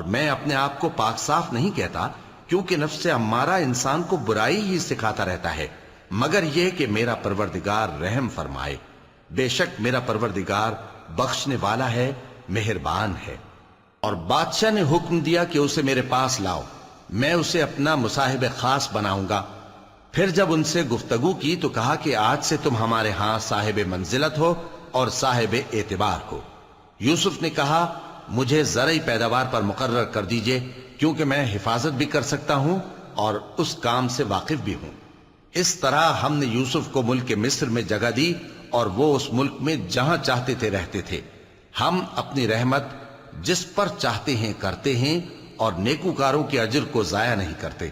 میں اپنے آپ کو پاک صاف نہیں کہتا، کیونکہ نفس امارہ انسان کو برائی ہی سکھاتا رہتا ہے، مگر یہ کہ میرا پروردگار رحم فرمائے۔ بے شک میرا پروردگار بخشنے والا ہے، مہربان ہے۔ اور بادشاہ نے حکم دیا کہ اسے میرے پاس لاؤ، میں اسے اپنا مصاحب خاص بناؤں گا۔ پھر جب ان سے گفتگو کی تو کہا کہ آج سے تم ہمارے ہاں صاحب منزلت ہو اور صاحب اعتبار ہو۔ یوسف نے کہا مجھے زرعی پیداوار پر مقرر کر دیجئے، کیونکہ میں حفاظت بھی کر سکتا ہوں اور اس کام سے واقف بھی ہوں۔ اس طرح ہم نے یوسف کو ملک مصر میں جگہ دی اور وہ اس ملک میں جہاں چاہتے تھے رہتے تھے۔ ہم اپنی رحمت جس پر چاہتے ہیں کرتے ہیں اور نیکوکاروں کے اجر کو ضائع نہیں کرتے،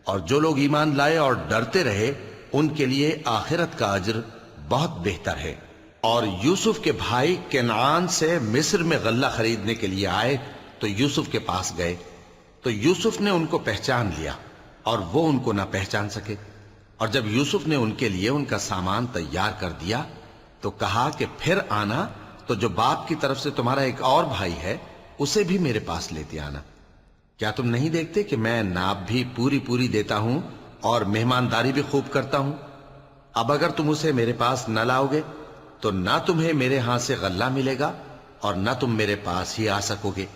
اور جو لوگ ایمان لائے اور ڈرتے رہے ان کے لیے آخرت کا اجر بہت بہتر ہے۔ اور یوسف کے بھائی کنعان سے مصر میں غلہ خریدنے کے لیے آئے تو یوسف کے پاس گئے، تو یوسف نے ان کو پہچان لیا اور وہ ان کو نہ پہچان سکے۔ اور جب یوسف نے ان کے لیے ان کا سامان تیار کر دیا تو کہا کہ پھر آنا تو جو باپ کی طرف سے تمہارا ایک اور بھائی ہے اسے بھی میرے پاس لیتے آنا۔ کیا تم نہیں دیکھتے کہ میں ناب بھی پوری پوری دیتا ہوں اور مہمانداری بھی خوب کرتا ہوں؟ اب اگر تم اسے میرے پاس نہ لاؤ گے تو نہ تمہیں میرے ہاں سے غلہ ملے گا اور نہ تم میرے پاس ہی آ سکو گے۔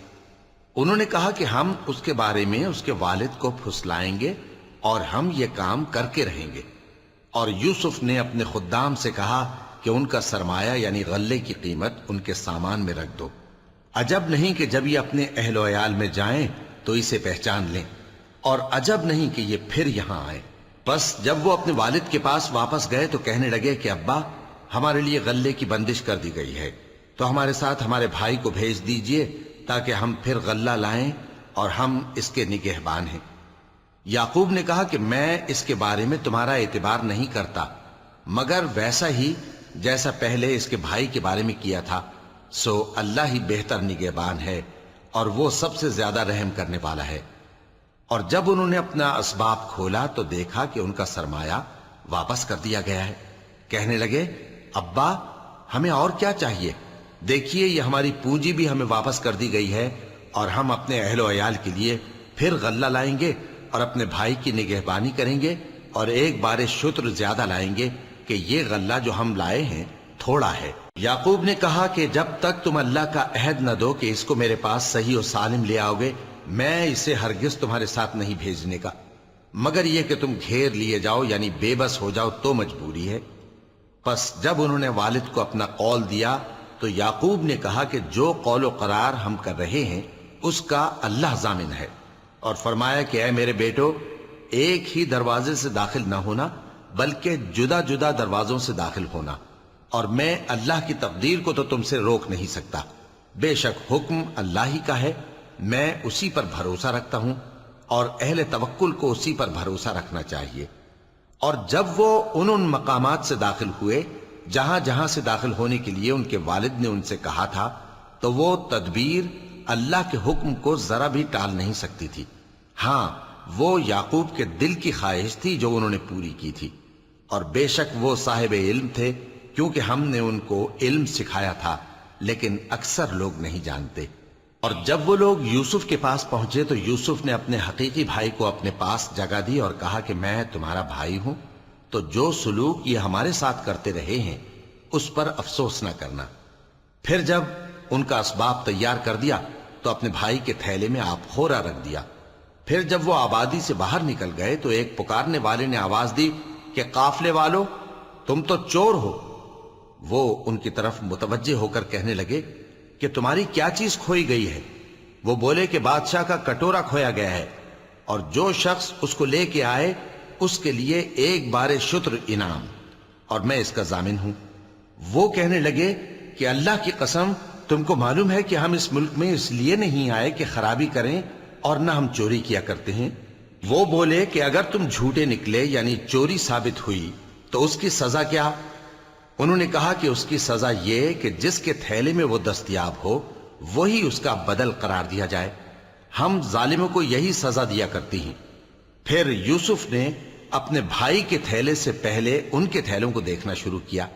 انہوں نے کہا کہ ہم اس کے بارے میں اس کے والد کو پھسلائیں گے اور ہم یہ کام کر کے رہیں گے۔ اور یوسف نے اپنے خدام سے کہا کہ ان کا سرمایہ یعنی غلے کی قیمت ان کے سامان میں رکھ دو۔ عجب نہیں کہ جب یہ اپنے اہل و عیال میں جائیں تو اسے پہچان لیں، اور عجب نہیں کہ یہ پھر یہاں آئے۔ بس جب وہ اپنے والد کے پاس واپس گئے تو کہنے لگے کہ ابا ہمارے لیے غلے کی بندش کر دی گئی ہے، تو ہمارے ساتھ ہمارے بھائی کو بھیج دیجئے تاکہ ہم پھر غلہ لائیں اور ہم اس کے نگہبان ہیں۔ یعقوب نے کہا کہ میں اس کے بارے میں تمہارا اعتبار نہیں کرتا، مگر ویسا ہی جیسا پہلے اس کے بھائی کے بارے میں کیا تھا، سو اللہ ہی بہتر نگہبان ہے اور وہ سب سے زیادہ رحم کرنے والا ہے۔ اور جب انہوں نے اپنا اسباب کھولا تو دیکھا کہ ان کا سرمایہ واپس کر دیا گیا ہے۔ کہنے لگے ابا ہمیں اور کیا چاہیے؟ دیکھیے یہ ہماری پونجی بھی ہمیں واپس کر دی گئی ہے، اور ہم اپنے اہل و عیال کے لیے پھر غلہ لائیں گے اور اپنے بھائی کی نگہبانی کریں گے، اور ایک بار شتر زیادہ لائیں گے کہ یہ غلہ جو ہم لائے ہیں تھوڑا ہے۔ یعقوب نے کہا کہ جب تک تم اللہ کا عہد نہ دو کہ اس کو میرے پاس صحیح و سالم لے آؤ گے، میں اسے ہرگز تمہارے ساتھ نہیں بھیجنے کا، مگر یہ کہ تم گھیر لیے جاؤ یعنی بے بس ہو جاؤ تو مجبوری ہے۔ پس جب انہوں نے والد کو اپنا قول دیا تو یعقوب نے کہا کہ جو قول و قرار ہم کر رہے ہیں اس کا اللہ ضامن ہے، اور فرمایا کہ اے میرے بیٹو ایک ہی دروازے سے داخل نہ ہونا بلکہ جدا جدا دروازوں سے داخل ہونا، اور میں اللہ کی تقدیر کو تو تم سے روک نہیں سکتا۔ بے شک حکم اللہ ہی کا ہے، میں اسی پر بھروسہ رکھتا ہوں، اور اہل توکل کو اسی پر بھروسہ رکھنا چاہیے۔ اور جب وہ ان مقامات سے داخل ہوئے جہاں جہاں سے داخل ہونے کے لیے ان کے والد نے ان سے کہا تھا، تو وہ تدبیر اللہ کے حکم کو ذرا بھی ٹال نہیں سکتی تھی۔ ہاں وہ یعقوب کے دل کی خواہش تھی جو انہوں نے پوری کی تھی، اور بے شک وہ صاحب علم تھے، کیونکہ ہم نے ان کو علم سکھایا تھا، لیکن اکثر لوگ نہیں جانتے۔ اور جب وہ لوگ یوسف کے پاس پہنچے تو یوسف نے اپنے حقیقی بھائی کو اپنے پاس جگہ دی اور کہا کہ میں تمہارا بھائی ہوں، تو جو سلوک یہ ہمارے ساتھ کرتے رہے ہیں اس پر افسوس نہ کرنا۔ پھر جب ان کا اسباب تیار کر دیا تو اپنے بھائی کے تھیلے میں آپ خورا رکھ دیا۔ پھر جب وہ آبادی سے باہر نکل گئے تو ایک پکارنے والے نے آواز دی کہ قافلے والو تم تو چور ہو۔ وہ ان کی طرف متوجہ ہو کر کہنے لگے کہ تمہاری کیا چیز کھوئی گئی ہے؟ وہ بولے کہ بادشاہ کا کٹورا کھویا گیا ہے، اور جو شخص اس کو لے کے آئے اس کے لیے ایک بار شتر انعام، اور میں اس کا ضامن ہوں۔ وہ کہنے لگے کہ اللہ کی قسم تم کو معلوم ہے کہ ہم اس ملک میں اس لیے نہیں آئے کہ خرابی کریں اور نہ ہم چوری کیا کرتے ہیں۔ وہ بولے کہ اگر تم جھوٹے نکلے یعنی چوری ثابت ہوئی تو اس کی سزا کیا؟ انہوں نے کہا کہ اس کی سزا یہ کہ جس کے تھیلے میں وہ دستیاب ہو وہی اس کا بدل قرار دیا جائے، ہم ظالموں کو یہی سزا دیا کرتی ہیں۔ پھر یوسف نے اپنے بھائی کے تھیلے سے پہلے ان کے تھیلوں کو دیکھنا شروع کیا،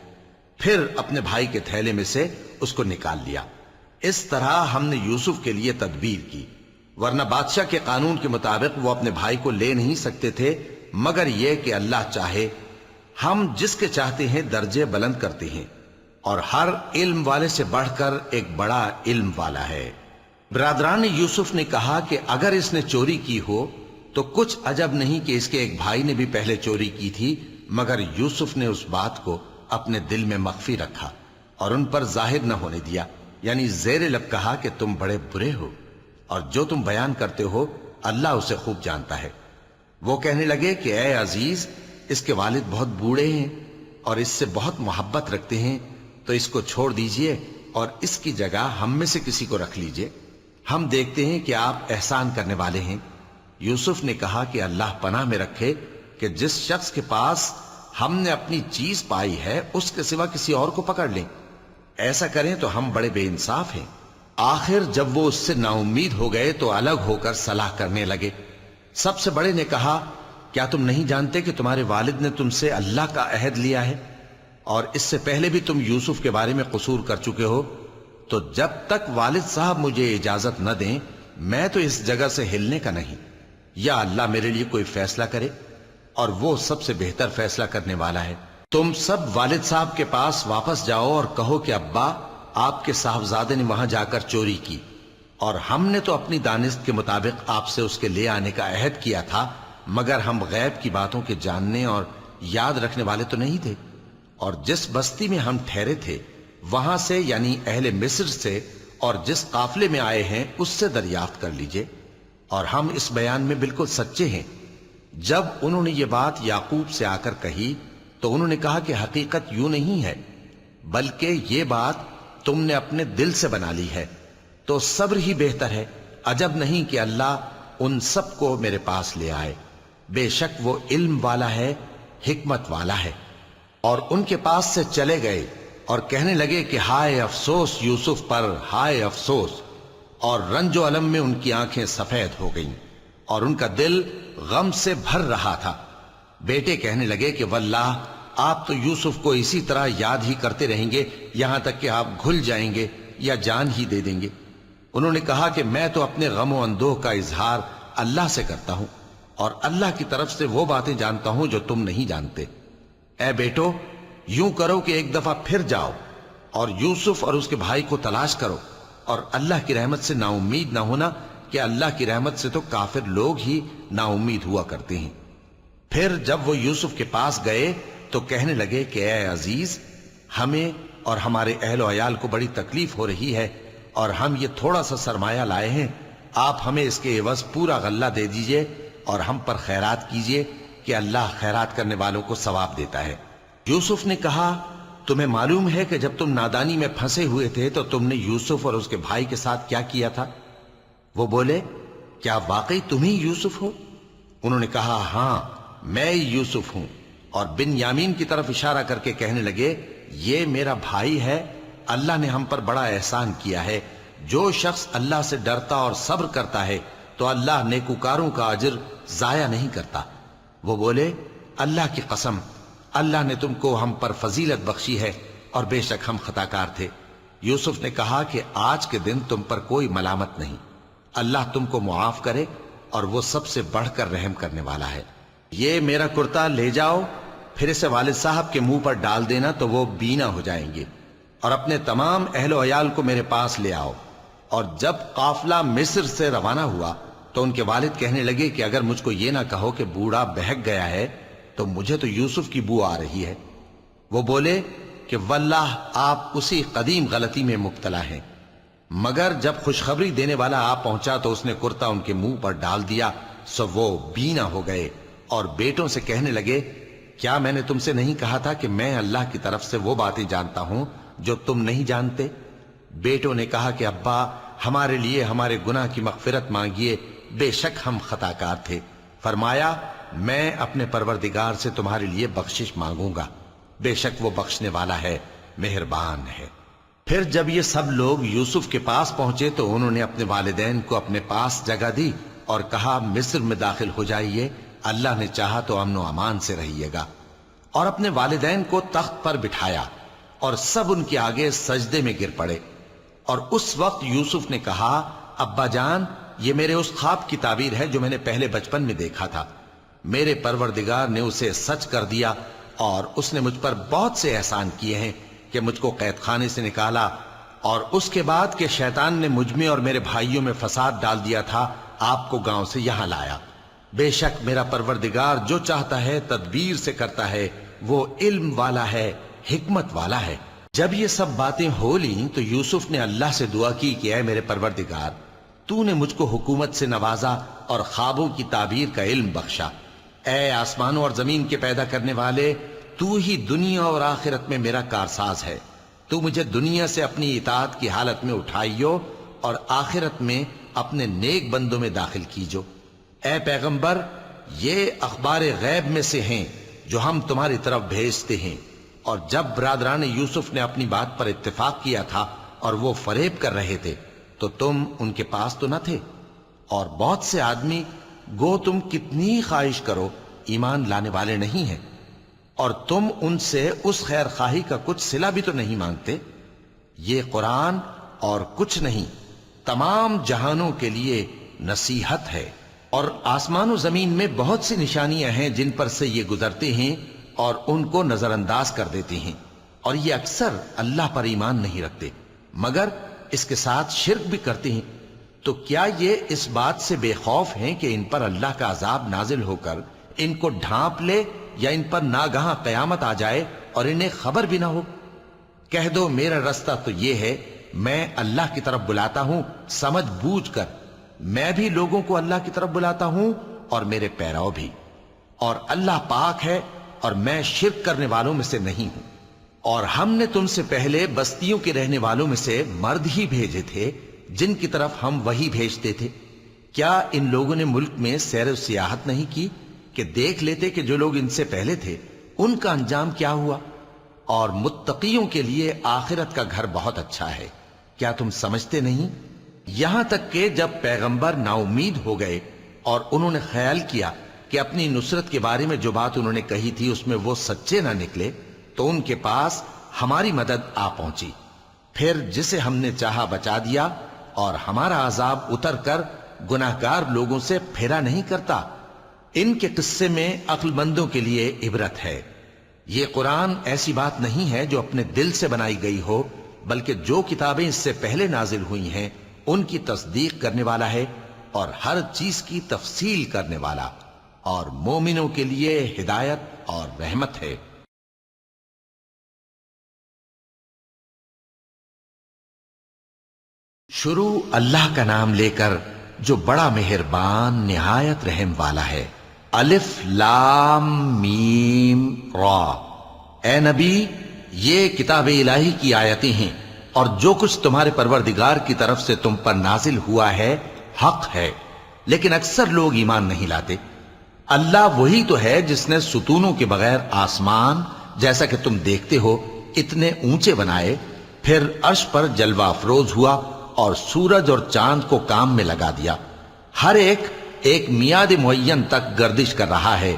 پھر اپنے بھائی کے تھیلے میں سے اس کو نکال لیا۔ اس طرح ہم نے یوسف کے لیے تدبیر کی، ورنہ بادشاہ کے قانون کے مطابق وہ اپنے بھائی کو لے نہیں سکتے تھے، مگر یہ کہ اللہ چاہے۔ ہم جس کے چاہتے ہیں درجے بلند کرتے ہیں، اور ہر علم والے سے بڑھ کر ایک بڑا علم والا ہے۔ برادران یوسف نے کہا کہ اگر اس نے چوری کی ہو تو کچھ عجب نہیں کہ اس کے ایک بھائی نے بھی پہلے چوری کی تھی، مگر یوسف نے اس بات کو اپنے دل میں مخفی رکھا اور ان پر ظاہر نہ ہونے دیا، یعنی زیر لب کہا کہ تم بڑے برے ہو، اور جو تم بیان کرتے ہو اللہ اسے خوب جانتا ہے۔ وہ کہنے لگے کہ اے عزیز، اس کے والد بہت بوڑھے ہیں اور اس سے بہت محبت رکھتے ہیں، تو اس کو چھوڑ دیجئے اور اس کی جگہ ہم میں سے کسی کو رکھ لیجئے، ہم دیکھتے ہیں کہ آپ احسان کرنے والے ہیں۔ یوسف نے کہا کہ اللہ پناہ میں رکھے کہ جس شخص کے پاس ہم نے اپنی چیز پائی ہے اس کے سوا کسی اور کو پکڑ لیں، ایسا کریں تو ہم بڑے بے انصاف ہیں۔ آخر جب وہ اس سے نا امید ہو گئے تو الگ ہو کر صلاح کرنے لگے۔ سب سے بڑے نے کہا، کیا تم نہیں جانتے کہ تمہارے والد نے تم سے اللہ کا عہد لیا ہے، اور اس سے پہلے بھی تم یوسف کے بارے میں قصور کر چکے ہو؟ تو جب تک والد صاحب مجھے اجازت نہ دیں میں تو اس جگہ سے ہلنے کا نہیں، یا اللہ میرے لیے کوئی فیصلہ کرے، اور وہ سب سے بہتر فیصلہ کرنے والا ہے۔ تم سب والد صاحب کے پاس واپس جاؤ اور کہو کہ ابا، آپ کے صاحبزادے نے وہاں جا کر چوری کی، اور ہم نے تو اپنی دانست کے مطابق آپ سے اس کے لے آنے کا عہد کیا تھا، مگر ہم غیب کی باتوں کے جاننے اور یاد رکھنے والے تو نہیں تھے، اور جس بستی میں ہم ٹھہرے تھے وہاں سے، یعنی اہل مصر سے، اور جس قافلے میں آئے ہیں اس سے دریافت کر لیجئے، اور ہم اس بیان میں بالکل سچے ہیں۔ جب انہوں نے یہ بات یعقوب سے آ کر کہی تو انہوں نے کہا کہ حقیقت یوں نہیں ہے، بلکہ یہ بات تم نے اپنے دل سے بنا لی ہے، تو صبر ہی بہتر ہے۔ عجب نہیں کہ اللہ ان سب کو میرے پاس لے آئے، بے شک وہ علم والا ہے، حکمت والا ہے۔ اور ان کے پاس سے چلے گئے اور کہنے لگے کہ ہائے افسوس یوسف پر، ہائے افسوس، اور رنج و الم میں ان کی آنکھیں سفید ہو گئیں اور ان کا دل غم سے بھر رہا تھا۔ بیٹے کہنے لگے کہ واللہ آپ تو یوسف کو اسی طرح یاد ہی کرتے رہیں گے یہاں تک کہ آپ گھل جائیں گے یا جان ہی دے دیں گے۔ انہوں نے کہا کہ میں تو اپنے غم و اندوہ کا اظہار اللہ سے کرتا ہوں، اور اللہ کی طرف سے وہ باتیں جانتا ہوں جو تم نہیں جانتے۔ اے بیٹو، یوں کرو کہ ایک دفعہ پھر جاؤ اور یوسف اور اس کے بھائی کو تلاش کرو، اور اللہ کی رحمت سے نا امید نہ ہونا کہ اللہ کی رحمت سے تو کافر لوگ ہی نا امید ہوا کرتے ہیں۔ پھر جب وہ یوسف کے پاس گئے تو کہنے لگے کہ اے عزیز، ہمیں اور ہمارے اہل و عیال کو بڑی تکلیف ہو رہی ہے، اور ہم یہ تھوڑا سا سرمایہ لائے ہیں، آپ ہمیں اس کے عوض پورا غلہ دے دیجئے اور ہم پر خیرات کیجئے کہ اللہ خیرات کرنے والوں کو ثواب دیتا ہے۔ یوسف نے کہا، تمہیں معلوم ہے کہ جب تم نادانی میں پھنسے ہوئے تھے تو تم نے یوسف اور اس کے بھائی کے ساتھ کیا کیا تھا؟ وہ بولے، کیا واقعی تم ہی یوسف ہو؟ انہوں نے کہا، ہاں میں یوسف ہوں، اور بن یامین کی طرف اشارہ کر کے کہنے لگے، یہ میرا بھائی ہے، اللہ نے ہم پر بڑا احسان کیا ہے۔ جو شخص اللہ سے ڈرتا اور صبر کرتا ہے تو اللہ نیکوکاروں کا اجر ضائع نہیں کرتا۔ وہ بولے، اللہ کی قسم، اللہ نے تم کو ہم پر فضیلت بخشی ہے، اور بے شک ہم خطا کار تھے۔ یوسف نے کہا کہ آج کے دن تم پر کوئی ملامت نہیں، اللہ تم کو معاف کرے، اور وہ سب سے بڑھ کر رحم کرنے والا ہے۔ یہ میرا کرتا لے جاؤ، پھر اسے والد صاحب کے منہ پر ڈال دینا تو وہ بینا ہو جائیں گے، اور اپنے تمام اہل و عیال کو میرے پاس لے آؤ۔ اور جب قافلہ مصر سے روانہ ہوا تو ان کے والد کہنے لگے کہ اگر مجھ کو یہ نہ کہو کہ بوڑھا بہک گیا ہے تو مجھے تو یوسف کی بو آ رہی ہے۔ وہ بولے کہ واللہ آپ اسی قدیم غلطی میں مبتلا ہیں۔ مگر جب خوشخبری دینے والا آ پہنچا تو اس نے کرتا ان کے منہ پر ڈال دیا، سو وہ بینا ہو گئے، اور بیٹوں سے کہنے لگے، کیا میں نے تم سے نہیں کہا تھا کہ میں اللہ کی طرف سے وہ باتیں جانتا ہوں جو تم نہیں جانتے؟ بیٹوں نے کہا کہ ابا، ہمارے لیے ہمارے گناہ کی مغفرت مانگیے، بے شک ہم خطا کار تھے۔ فرمایا، میں اپنے پروردگار سے تمہارے لیے بخشش مانگوں گا، بے شک وہ بخشنے والا ہے، مہربان ہے۔ پھر جب یہ سب لوگ یوسف کے پاس پہنچے تو انہوں نے اپنے والدین کو اپنے پاس جگہ دی اور کہا، مصر میں داخل ہو جائیے، اللہ نے چاہا تو امن و امان سے رہیے گا۔ اور اپنے والدین کو تخت پر بٹھایا اور سب ان کے آگے سجدے میں گر پڑے۔ اور اس وقت یوسف نے کہا، ابا جان، یہ میرے اس خواب کی تعبیر ہے جو میں نے پہلے بچپن میں دیکھا تھا۔ میرے پروردگار نے اسے سچ کر دیا اور اس نے مجھ پر بہت سے احسان کیے ہیں کہ مجھ کو قید خانے سے نکالا، اور اس کے بعد کہ شیطان نے مجھ میں اور میرے بھائیوں میں فساد ڈال دیا تھا، آپ کو گاؤں سے یہاں لایا۔ بے شک میرا پروردگار جو چاہتا ہے تدبیر سے کرتا ہے، وہ علم والا ہے، حکمت والا ہے۔ جب یہ سب باتیں ہو لیں تو یوسف نے اللہ سے دعا کی کہ اے میرے پروردگار، تو نے مجھ کو حکومت سے نوازا اور خوابوں کی تعبیر کا علم بخشا۔ اے آسمانوں اور زمین کے پیدا کرنے والے، تو ہی دنیا اور آخرت میں میرا کارساز ہے۔ تو مجھے دنیا سے اپنی اطاعت کی حالت میں اٹھائیو اور آخرت میں اپنے نیک بندوں میں داخل کیجو۔ اے پیغمبر، یہ اخبار غیب میں سے ہیں جو ہم تمہاری طرف بھیجتے ہیں۔ اور جب برادران یوسف نے اپنی بات پر اتفاق کیا تھا اور وہ فریب کر رہے تھے تو تم ان کے پاس تو نہ تھے، اور بہت سے آدمی گو تم کتنی خواہش کرو ایمان لانے والے نہیں ہیں، اور تم ان سے اس خیر خواہی کا کچھ صلہ بھی تو نہیں مانگتے۔ یہ قرآن اور کچھ نہیں تمام جہانوں کے لیے نصیحت ہے، اور آسمان و زمین میں بہت سی نشانیاں ہیں جن پر سے یہ گزرتے ہیں اور ان کو نظر انداز کر دیتے ہیں، اور یہ اکثر اللہ پر ایمان نہیں رکھتے مگر اس کے ساتھ شرک بھی کرتے ہیں۔ تو کیا یہ اس بات سے بے خوف ہیں کہ ان پر اللہ کا عذاب نازل ہو کر ان کو ڈھانپ لے، یا ان پر ناگہاں قیامت آ جائے اور انہیں خبر بھی نہ ہو؟ کہہ دو میرا رستہ تو یہ ہے، میں اللہ کی طرف بلاتا ہوں سمجھ بوجھ کر، میں بھی لوگوں کو اللہ کی طرف بلاتا ہوں اور میرے پیرو بھی، اور اللہ پاک ہے اور میں شرک کرنے والوں میں سے نہیں ہوں۔ اور ہم نے تم سے پہلے بستیوں کے رہنے والوں میں سے مرد ہی بھیجے تھے جن کی طرف ہم وہی بھیجتے تھے۔ کیا ان لوگوں نے ملک میں سیر و سیاحت نہیں کی کہ دیکھ لیتے کہ جو لوگ ان سے پہلے تھے ان کا انجام کیا ہوا؟ اور متقیوں کے لیے آخرت کا گھر بہت اچھا ہے، کیا تم سمجھتے نہیں؟ یہاں تک کہ جب پیغمبر نا امید ہو گئے اور انہوں نے خیال کیا کہ اپنی نصرت کے بارے میں جو بات انہوں نے کہی تھی اس میں وہ سچے نہ نکلے، تو ان کے پاس ہماری مدد آ پہنچی۔ پھر جسے ہم نے چاہا بچا دیا، اور ہمارا عذاب اتر کر گناہگار لوگوں سے پھیرا نہیں کرتا۔ ان کے قصے میں عقل مندوں کے لیے عبرت ہے۔ یہ قرآن ایسی بات نہیں ہے جو اپنے دل سے بنائی گئی ہو، بلکہ جو کتابیں اس سے پہلے نازل ہوئی ہیں ان کی تصدیق کرنے والا ہے، اور ہر چیز کی تفصیل کرنے والا، اور مومنوں کے لیے ہدایت اور رحمت ہے۔ شروع اللہ کا نام لے کر جو بڑا مہربان نہایت رحم والا ہے۔ الف لام میم را۔ اے نبی، یہ کتاب الہی کی آیتیں ہیں، اور جو کچھ تمہارے پروردگار کی طرف سے تم پر نازل ہوا ہے حق ہے، لیکن اکثر لوگ ایمان نہیں لاتے۔ اللہ وہی تو ہے جس نے ستونوں کے بغیر آسمان جیسا کہ تم دیکھتے ہو اتنے اونچے بنائے، پھر عرش پر جلوہ افروز ہوا اور سورج اور چاند کو کام میں لگا دیا۔ ہر ایک میعاد معین تک گردش کر رہا ہے۔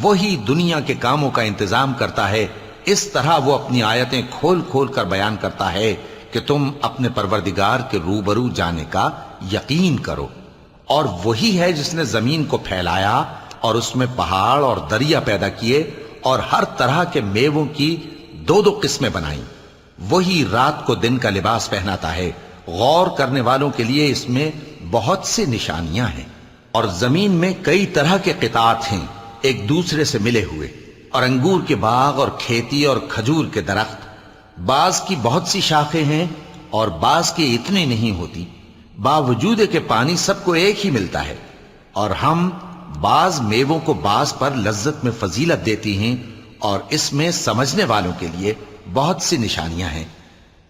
وہی دنیا کے کاموں کا انتظام کرتا ہے۔ اس طرح وہ اپنی آیتیں کھول کھول کر بیان کرتا ہے کہ تم اپنے پروردگار کے روبرو جانے کا یقین کرو۔ اور وہی ہے جس نے زمین کو پھیلایا اور اس میں پہاڑ اور دریا پیدا کیے اور ہر طرح کے میووں کی دو دو قسمیں بنائیں۔ وہی رات کو دن کا لباس پہناتا ہے۔ غور کرنے والوں کے لیے اس میں بہت سی نشانیاں ہیں۔ اور زمین میں کئی طرح کے قطعات ہیں ایک دوسرے سے ملے ہوئے، اور انگور کے باغ اور کھیتی اور کھجور کے درخت، بعض کی بہت سی شاخیں ہیں اور بعض کی اتنی نہیں ہوتی، باوجود کہ پانی سب کو ایک ہی ملتا ہے۔ اور ہم بعض میووں کو بعض پر لذت میں فضیلت دیتی ہیں، اور اس میں سمجھنے والوں کے لیے بہت سی نشانیاں ہیں۔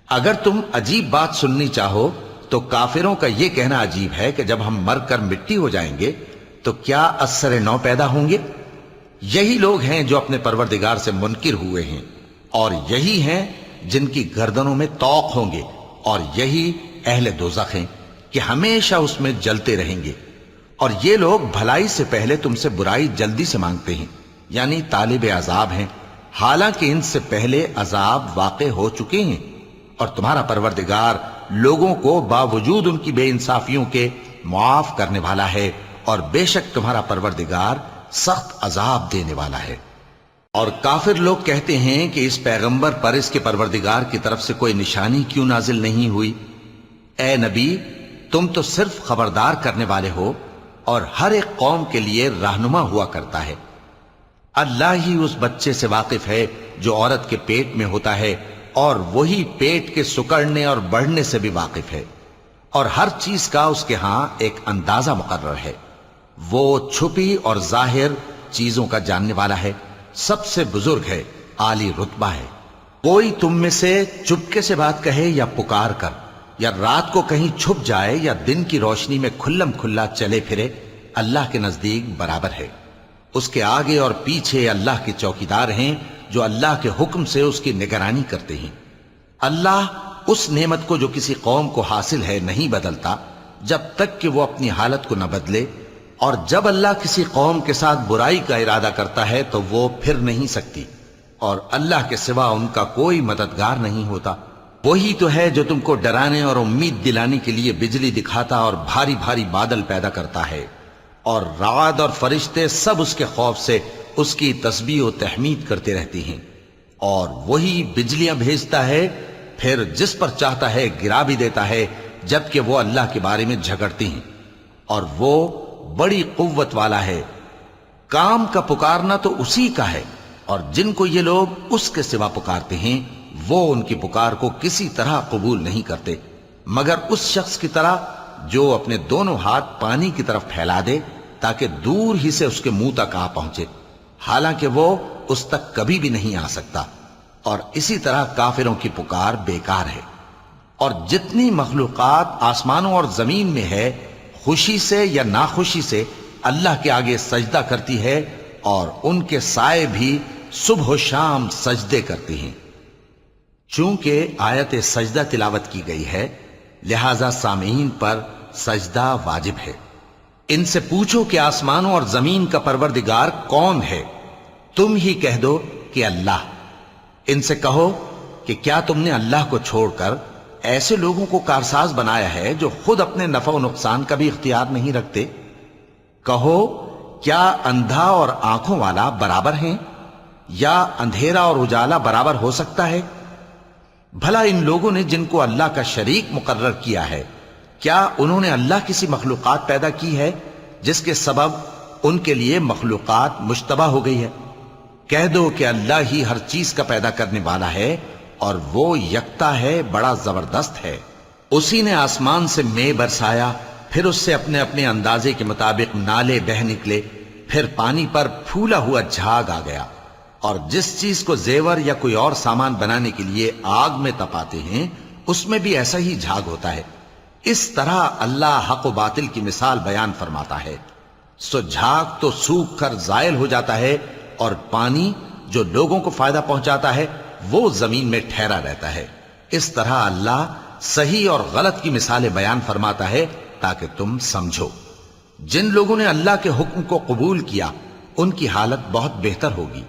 اگر تم عجیب بات سننی چاہو تو کافروں کا یہ کہنا عجیب ہے کہ جب ہم مر کر مٹی ہو جائیں گے تو کیا از سر نو پیدا ہوں گے؟ یہی لوگ ہیں جو اپنے پروردگار سے منکر ہوئے ہیں، اور یہی ہیں جن کی گردنوں میں طوق ہوں گے، اور یہی اہل دوزخ ہیں کہ ہمیشہ اس میں جلتے رہیں گے۔ اور یہ لوگ بھلائی سے پہلے تم سے برائی جلدی سے مانگتے ہیں، یعنی طالب عذاب ہیں، حالانکہ ان سے پہلے عذاب واقع ہو چکے ہیں۔ اور تمہارا پروردگار لوگوں کو باوجود ان کی بے انصافیوں کے معاف کرنے والا ہے، اور بے شک تمہارا پروردگار سخت عذاب دینے والا ہے۔ اور کافر لوگ کہتے ہیں کہ اس پیغمبر پر اس کے پروردگار کی طرف سے کوئی نشانی کیوں نازل نہیں ہوئی؟ اے نبی، تم تو صرف خبردار کرنے والے ہو اور ہر ایک قوم کے لیے رہنما ہوا کرتا ہے۔ اللہ ہی اس بچے سے واقف ہے جو عورت کے پیٹ میں ہوتا ہے، اور وہی پیٹ کے سکڑنے اور بڑھنے سے بھی واقف ہے، اور ہر چیز کا اس کے ہاں ایک اندازہ مقرر ہے۔ وہ چھپی اور ظاہر چیزوں کا جاننے والا ہے، سب سے بزرگ ہے، عالی رتبہ ہے۔ کوئی تم میں سے چپکے سے بات کہے یا پکار کر، یا رات کو کہیں چھپ جائے یا دن کی روشنی میں کھلم کھلا چلے پھرے، اللہ کے نزدیک برابر ہے۔ اس کے آگے اور پیچھے اللہ کے چوکیدار ہیں جو اللہ کے حکم سے اس کی نگرانی کرتے ہیں۔ اللہ اس نعمت کو جو کسی قوم کو حاصل ہے نہیں بدلتا جب تک کہ وہ اپنی حالت کو نہ بدلے، اور جب اللہ کسی قوم کے ساتھ برائی کا ارادہ کرتا ہے تو وہ پھر نہیں سکتی، اور اللہ کے سوا ان کا کوئی مددگار نہیں ہوتا۔ وہی تو ہے جو تم کو ڈرانے اور امید دلانے کے لیے بجلی دکھاتا اور بھاری بھاری بادل پیدا کرتا ہے، اور رعد اور فرشتے سب اس کے خوف سے اس کی تسبیح و تحمید کرتے رہتے ہیں۔ اور وہی بجلیاں بھیجتا ہے، پھر جس پر چاہتا ہے گرا بھی دیتا ہے، جبکہ وہ اللہ کے بارے میں جھگڑتے ہیں، اور وہ بڑی قوت والا ہے۔ کام کا پکارنا تو اسی کا ہے، اور جن کو یہ لوگ اس کے سوا پکارتے ہیں وہ ان کی پکار کو کسی طرح قبول نہیں کرتے، مگر اس شخص کی طرح جو اپنے دونوں ہاتھ پانی کی طرف پھیلا دے تاکہ دور ہی سے اس کے منہ تک آ پہنچے، حالانکہ وہ اس تک کبھی بھی نہیں آ سکتا۔ اور اسی طرح کافروں کی پکار بیکار ہے۔ اور جتنی مخلوقات آسمانوں اور زمین میں ہے، خوشی سے یا ناخوشی سے اللہ کے آگے سجدہ کرتی ہے، اور ان کے سائے بھی صبح و شام سجدے کرتے ہیں۔ چونکہ آیت سجدہ تلاوت کی گئی ہے، لہذا سامعین پر سجدہ واجب ہے۔ ان سے پوچھو کہ آسمانوں اور زمین کا پروردگار کون ہے؟ تم ہی کہہ دو کہ اللہ۔ ان سے کہو کہ کیا تم نے اللہ کو چھوڑ کر ایسے لوگوں کو کارساز بنایا ہے جو خود اپنے نفع و نقصان کا بھی اختیار نہیں رکھتے؟ کہو کیا اندھا اور آنکھوں والا برابر ہیں، یا اندھیرا اور اجالا برابر ہو سکتا ہے؟ بھلا ان لوگوں نے جن کو اللہ کا شریک مقرر کیا ہے، کیا انہوں نے اللہ کسی مخلوقات پیدا کی ہے جس کے سبب ان کے لیے مخلوقات مشتبہ ہو گئی ہے؟ کہہ دو کہ اللہ ہی ہر چیز کا پیدا کرنے والا ہے، اور وہ یکتا ہے، بڑا زبردست ہے۔ اسی نے آسمان سے مے برسایا، پھر اس سے اپنے اپنے اندازے کے مطابق نالے بہ نکلے، پھر پانی پر پھولا ہوا جھاگ آ گیا۔ اور جس چیز کو زیور یا کوئی اور سامان بنانے کے لیے آگ میں تپاتے ہیں، اس میں بھی ایسا ہی جھاگ ہوتا ہے۔ اس طرح اللہ حق و باطل کی مثال بیان فرماتا ہے۔ سو جھاگ تو سوکھ کر زائل ہو جاتا ہے، اور پانی جو لوگوں کو فائدہ پہنچاتا ہے وہ زمین میں ٹھہرا رہتا ہے۔ اس طرح اللہ صحیح اور غلط کی مثالیں بیان فرماتا ہے تاکہ تم سمجھو۔ جن لوگوں نے اللہ کے حکم کو قبول کیا ان کی حالت بہت بہتر ہوگی،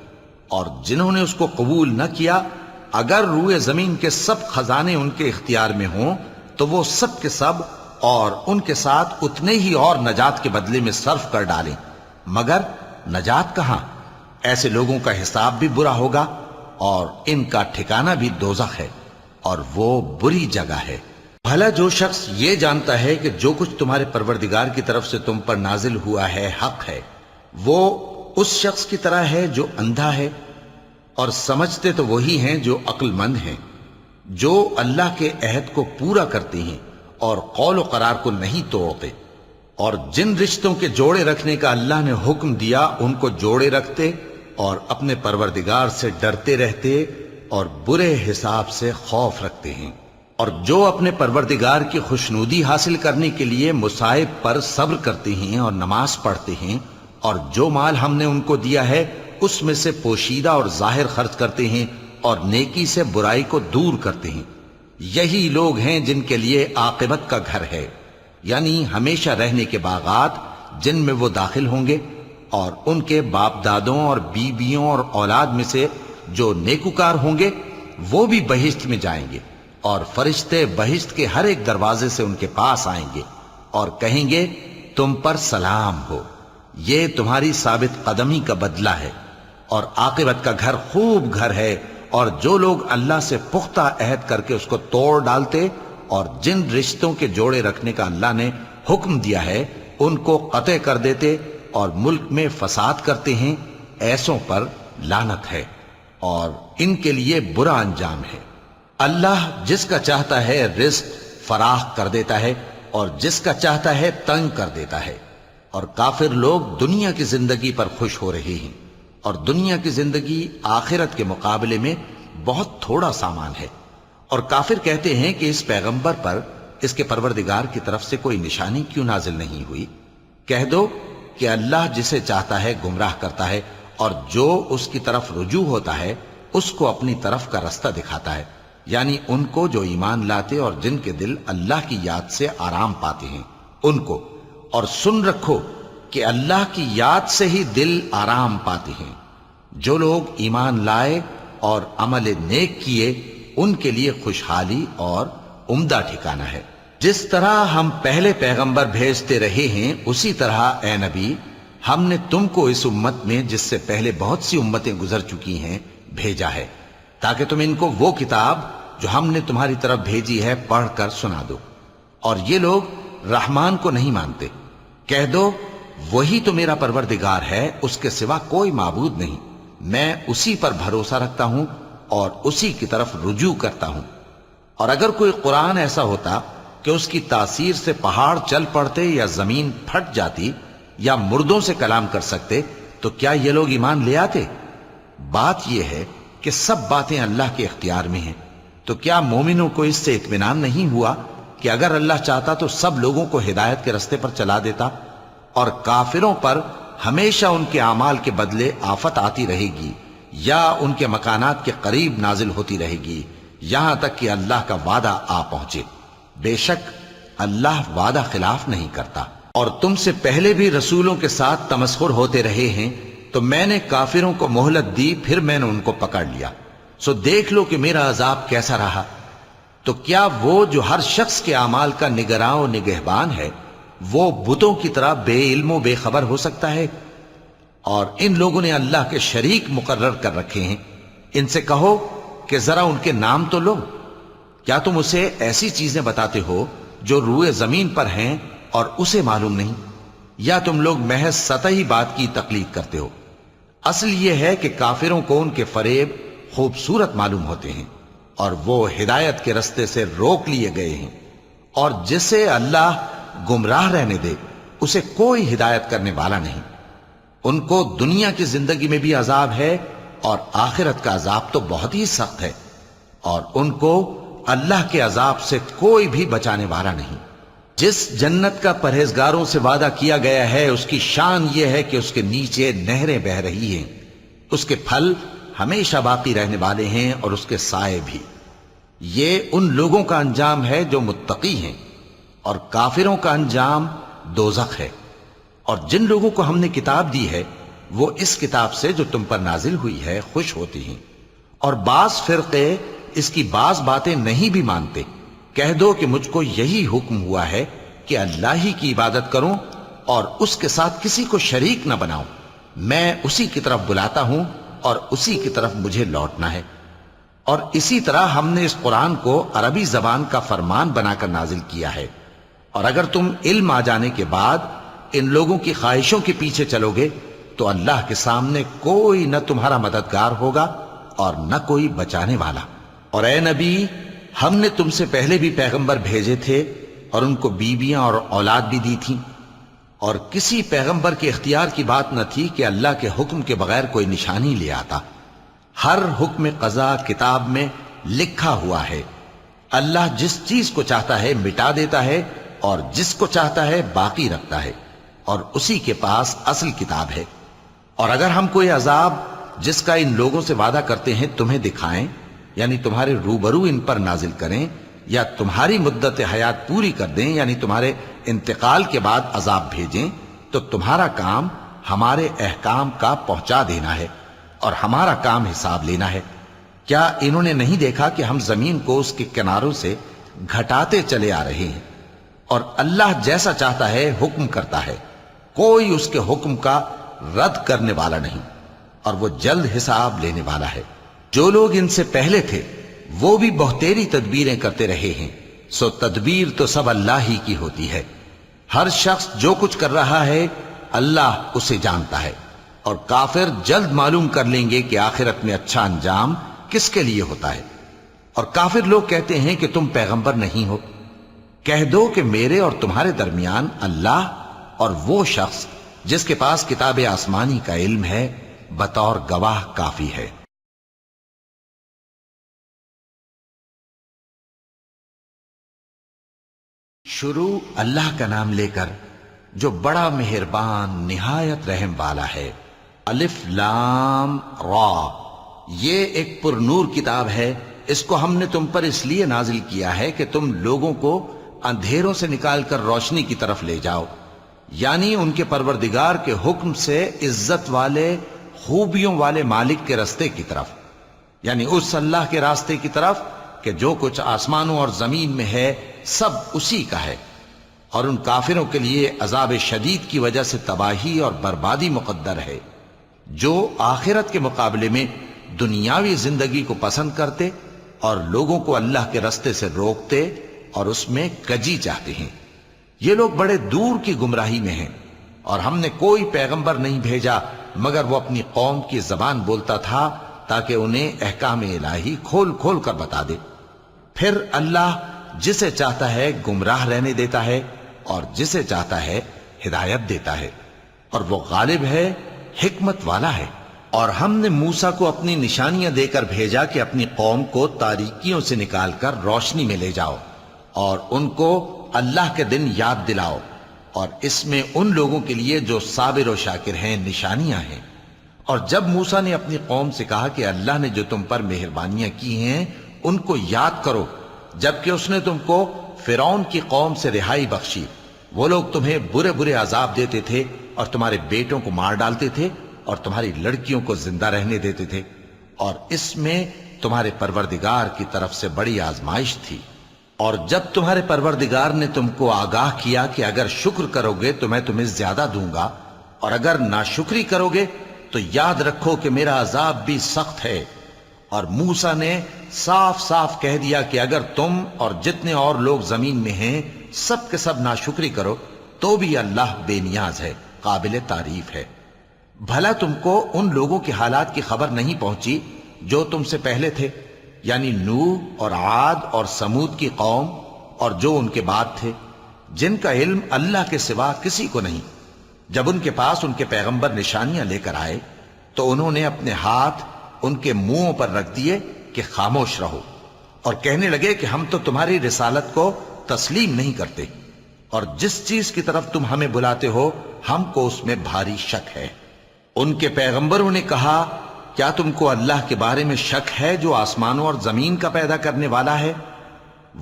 اور جنہوں نے اس کو قبول نہ کیا، اگر روئے زمین کے سب خزانے ان کے اختیار میں ہوں تو وہ سب کے سب اور ان کے ساتھ اتنے ہی اور نجات کے بدلے میں صرف کر ڈالیں، مگر نجات کہاں؟ ایسے لوگوں کا حساب بھی برا ہوگا، اور ان کا ٹھکانہ بھی دوزخ ہے، اور وہ بری جگہ ہے۔ بھلا جو شخص یہ جانتا ہے کہ جو کچھ تمہارے پروردگار کی طرف سے تم پر نازل ہوا ہے حق ہے، وہ اس شخص کی طرح ہے جو اندھا ہے؟ اور سمجھتے تو وہی ہیں جو عقل مند ہیں، جو اللہ کے عہد کو پورا کرتے ہیں اور قول و قرار کو نہیں توڑتے، اور جن رشتوں کے جوڑے رکھنے کا اللہ نے حکم دیا ان کو جوڑے رکھتے، اور اپنے پروردگار سے ڈرتے رہتے اور برے حساب سے خوف رکھتے ہیں۔ اور جو اپنے پروردگار کی خوشنودی حاصل کرنے کے لیے مصائب پر صبر کرتے ہیں اور نماز پڑھتے ہیں، اور جو مال ہم نے ان کو دیا ہے اس میں سے پوشیدہ اور ظاہر خرچ کرتے ہیں، اور نیکی سے برائی کو دور کرتے ہیں، یہی لوگ ہیں جن کے لیے عاقبت کا گھر ہے، یعنی ہمیشہ رہنے کے باغات جن میں وہ داخل ہوں گے، اور ان کے باپ دادوں اور بیویوں اور اولاد میں سے جو نیکوکار ہوں گے وہ بھی بہشت میں جائیں گے، اور فرشتے بہشت کے ہر ایک دروازے سے ان کے پاس آئیں گے، اور کہیں گے تم پر سلام ہو، یہ تمہاری ثابت قدمی کا بدلہ ہے، اور عاقبت کا گھر خوب گھر ہے۔ اور جو لوگ اللہ سے پختہ عہد کر کے اس کو توڑ ڈالتے اور جن رشتوں کے جوڑے رکھنے کا اللہ نے حکم دیا ہے ان کو قطع کر دیتے اور ملک میں فساد کرتے ہیں، ایسوں پر لعنت ہے اور ان کے لیے برا انجام ہے۔ اللہ جس کا چاہتا ہے رزق فراخ کر دیتا ہے اور جس کا چاہتا ہے تنگ کر دیتا ہے، اور کافر لوگ دنیا کی زندگی پر خوش ہو رہے ہیں، اور دنیا کی زندگی آخرت کے مقابلے میں بہت تھوڑا سامان ہے۔ اور کافر کہتے ہیں کہ اس پیغمبر پر اس کے پروردگار کی طرف سے کوئی نشانی کیوں نازل نہیں ہوئی؟ کہہ دو کہ اللہ جسے چاہتا ہے گمراہ کرتا ہے، اور جو اس کی طرف رجوع ہوتا ہے اس کو اپنی طرف کا رستہ دکھاتا ہے، یعنی ان کو جو ایمان لاتے اور جن کے دل اللہ کی یاد سے آرام پاتے ہیں ان کو۔ اور سن رکھو کہ اللہ کی یاد سے ہی دل آرام پاتے ہیں۔ جو لوگ ایمان لائے اور عمل نیک کیے ان کے لیے خوشحالی اور عمدہ ٹھکانہ ہے۔ جس طرح ہم پہلے پیغمبر بھیجتے رہے ہیں اسی طرح اے نبی ہم نے تم کو اس امت میں جس سے پہلے بہت سی امتیں گزر چکی ہیں بھیجا ہے، تاکہ تم ان کو وہ کتاب جو ہم نے تمہاری طرف بھیجی ہے پڑھ کر سنا دو۔ اور یہ لوگ رحمان کو نہیں مانتے، کہہ دو وہی تو میرا پروردگار ہے، اس کے سوا کوئی معبود نہیں، میں اسی پر بھروسہ رکھتا ہوں اور اسی کی طرف رجوع کرتا ہوں۔ اور اگر کوئی قرآن ایسا ہوتا کہ اس کی تاثیر سے پہاڑ چل پڑتے یا زمین پھٹ جاتی یا مردوں سے کلام کر سکتے تو کیا یہ لوگ ایمان لے آتے؟ بات یہ ہے کہ سب باتیں اللہ کے اختیار میں ہیں، تو کیا مومنوں کو اس سے اطمینان نہیں ہوا کہ اگر اللہ چاہتا تو سب لوگوں کو ہدایت کے رستے پر چلا دیتا؟ اور کافروں پر ہمیشہ ان کے اعمال کے بدلے آفت آتی رہے گی یا ان کے مکانات کے قریب نازل ہوتی رہے گی، یہاں تک کہ اللہ کا وعدہ آ پہنچے۔ بے شک اللہ وعدہ خلاف نہیں کرتا۔ اور تم سے پہلے بھی رسولوں کے ساتھ تمسخر ہوتے رہے ہیں، تو میں نے کافروں کو مہلت دی، پھر میں نے ان کو پکڑ لیا، سو دیکھ لو کہ میرا عذاب کیسا رہا۔ تو کیا وہ جو ہر شخص کے اعمال کا نگراں و نگہبان ہے وہ بتوں کی طرح بے علم و بے خبر ہو سکتا ہے؟ اور ان لوگوں نے اللہ کے شریک مقرر کر رکھے ہیں، ان سے کہو کہ ذرا ان کے نام تو لو۔ کیا تم اسے ایسی چیزیں بتاتے ہو جو روئے زمین پر ہیں اور اسے معلوم نہیں، یا تم لوگ محض سطحی بات کی تقلید کرتے ہو؟ اصل یہ ہے کہ کافروں کو ان کے فریب خوبصورت معلوم ہوتے ہیں اور وہ ہدایت کے رستے سے روک لیے گئے ہیں، اور جسے اللہ گمراہ رہنے دے اسے کوئی ہدایت کرنے والا نہیں۔ ان کو دنیا کی زندگی میں بھی عذاب ہے اور آخرت کا عذاب تو بہت ہی سخت ہے، اور ان کو اللہ کے عذاب سے کوئی بھی بچانے والا نہیں۔ جس جنت کا پرہیزگاروں سے وعدہ کیا گیا ہے اس کی شان یہ ہے کہ اس کے نیچے نہریں بہہ رہی ہیں، اس کے پھل ہمیشہ باقی رہنے والے ہیں اور اس کے سائے بھی۔ یہ ان لوگوں کا انجام ہے جو متقی ہیں، اور کافروں کا انجام دوزخ ہے۔ اور جن لوگوں کو ہم نے کتاب دی ہے وہ اس کتاب سے جو تم پر نازل ہوئی ہے خوش ہوتی ہیں، اور بعض فرقے اس کی بعض باتیں نہیں بھی مانتے۔ کہہ دو کہ مجھ کو یہی حکم ہوا ہے کہ اللہ ہی کی عبادت کروں اور اس کے ساتھ کسی کو شریک نہ بناؤں، میں اسی کی طرف بلاتا ہوں اور اسی کی طرف مجھے لوٹنا ہے۔ اور اسی طرح ہم نے اس قرآن کو عربی زبان کا فرمان بنا کر نازل کیا ہے، اور اگر تم علم آ جانے کے بعد ان لوگوں کی خواہشوں کے پیچھے چلو گے تو اللہ کے سامنے کوئی نہ تمہارا مددگار ہوگا اور نہ کوئی بچانے والا۔ اور اے نبی ہم نے تم سے پہلے بھی پیغمبر بھیجے تھے اور ان کو بیویاں اور اولاد بھی دی تھیں، اور کسی پیغمبر کے اختیار کی بات نہ تھی کہ اللہ کے حکم کے بغیر کوئی نشانی لے آتا۔ ہر حکم قضا کتاب میں لکھا ہوا ہے۔ اللہ جس چیز کو چاہتا ہے مٹا دیتا ہے اور جس کو چاہتا ہے باقی رکھتا ہے، اور اسی کے پاس اصل کتاب ہے۔ اور اگر ہم کوئی عذاب جس کا ان لوگوں سے وعدہ کرتے ہیں تمہیں دکھائیں، یعنی تمہارے روبرو ان پر نازل کریں، یا تمہاری مدت حیات پوری کر دیں، یعنی تمہارے انتقال کے بعد عذاب بھیجیں، تو تمہارا کام ہمارے احکام کا پہنچا دینا ہے اور ہمارا کام حساب لینا ہے۔ کیا انہوں نے نہیں دیکھا کہ ہم زمین کو اس کے کناروں سے گھٹاتے چلے آ رہے ہیں، اور اللہ جیسا چاہتا ہے حکم کرتا ہے، کوئی اس کے حکم کا رد کرنے والا نہیں، اور وہ جلد حساب لینے والا ہے۔ جو لوگ ان سے پہلے تھے وہ بھی بہتیری تدبیریں کرتے رہے ہیں، سو تدبیر تو سب اللہ ہی کی ہوتی ہے۔ ہر شخص جو کچھ کر رہا ہے اللہ اسے جانتا ہے، اور کافر جلد معلوم کر لیں گے کہ آخرت میں اچھا انجام کس کے لیے ہوتا ہے۔ اور کافر لوگ کہتے ہیں کہ تم پیغمبر نہیں ہو، کہہ دو کہ میرے اور تمہارے درمیان اللہ اور وہ شخص جس کے پاس کتاب آسمانی کا علم ہے بطور گواہ کافی ہے۔ شروع اللہ کا نام لے کر جو بڑا مہربان نہایت رحم والا ہے۔ الف لام را، یہ ایک پر نور کتاب ہے، اس کو ہم نے تم پر اس لیے نازل کیا ہے کہ تم لوگوں کو اندھیروں سے نکال کر روشنی کی طرف لے جاؤ، یعنی ان کے پروردگار کے حکم سے عزت والے خوبیوں والے مالک کے راستے کی طرف، یعنی اس اللہ کے راستے کی طرف کہ جو کچھ آسمانوں اور زمین میں ہے سب اسی کا ہے۔ اور ان کافروں کے لیے عذاب شدید کی وجہ سے تباہی اور بربادی مقدر ہے، جو آخرت کے مقابلے میں دنیاوی زندگی کو پسند کرتے اور لوگوں کو اللہ کے راستے سے روکتے اور اس میں کجی چاہتے ہیں۔ یہ لوگ بڑے دور کی گمراہی میں ہیں، اور ہم نے کوئی پیغمبر نہیں بھیجا مگر وہ اپنی قوم کی زبان بولتا تھا تاکہ انہیں احکام الہی کھول کھول کر بتا دے۔ پھر اللہ جسے چاہتا ہے گمراہ رہنے دیتا ہے اور جسے چاہتا ہے ہدایت دیتا ہے، اور وہ غالب ہے، حکمت والا ہے۔ اور ہم نے موسیٰ کو اپنی نشانیاں دے کر بھیجا کہ اپنی قوم کو تاریکیوں سے نکال کر روشنی میں لے جاؤ، اور ان کو اللہ کے دن یاد دلاؤ، اور اس میں ان لوگوں کے لیے جو صابر و شاکر ہیں نشانیاں ہیں۔ اور جب موسیٰ نے اپنی قوم سے کہا کہ اللہ نے جو تم پر مہربانیاں کی ہیں ان کو یاد کرو، جبکہ اس نے تم کو فرعون کی قوم سے رہائی بخشی، وہ لوگ تمہیں برے برے عذاب دیتے تھے اور تمہارے بیٹوں کو مار ڈالتے تھے اور تمہاری لڑکیوں کو زندہ رہنے دیتے تھے، اور اس میں تمہارے پروردگار کی طرف سے بڑی آزمائش تھی۔ اور جب تمہارے پروردگار نے تم کو آگاہ کیا کہ اگر شکر کرو گے تو میں تمہیں زیادہ دوں گا، اور اگر ناشکری کرو گے تو یاد رکھو کہ میرا عذاب بھی سخت ہے۔ اور موسیٰ نے صاف صاف کہہ دیا کہ اگر تم اور جتنے اور لوگ زمین میں ہیں سب کے سب ناشکری کرو تو بھی اللہ بے نیاز ہے، قابل تعریف ہے۔ بھلا تم کو ان لوگوں کے حالات کی خبر نہیں پہنچی جو تم سے پہلے تھے، یعنی نوح اور عاد اور سمود کی قوم اور جو ان کے بعد تھے، جن کا علم اللہ کے سوا کسی کو نہیں۔ جب ان کے پاس ان کے پیغمبر نشانیاں لے کر آئے تو انہوں نے اپنے ہاتھ ان کے منہوں پر رکھ دیے کہ خاموش رہو، اور کہنے لگے کہ ہم تو تمہاری رسالت کو تسلیم نہیں کرتے، اور جس چیز کی طرف تم ہمیں بلاتے ہو ہم کو اس میں بھاری شک ہے۔ ان کے پیغمبروں نے کہا کیا تم کو اللہ کے بارے میں شک ہے جو آسمانوں اور زمین کا پیدا کرنے والا ہے؟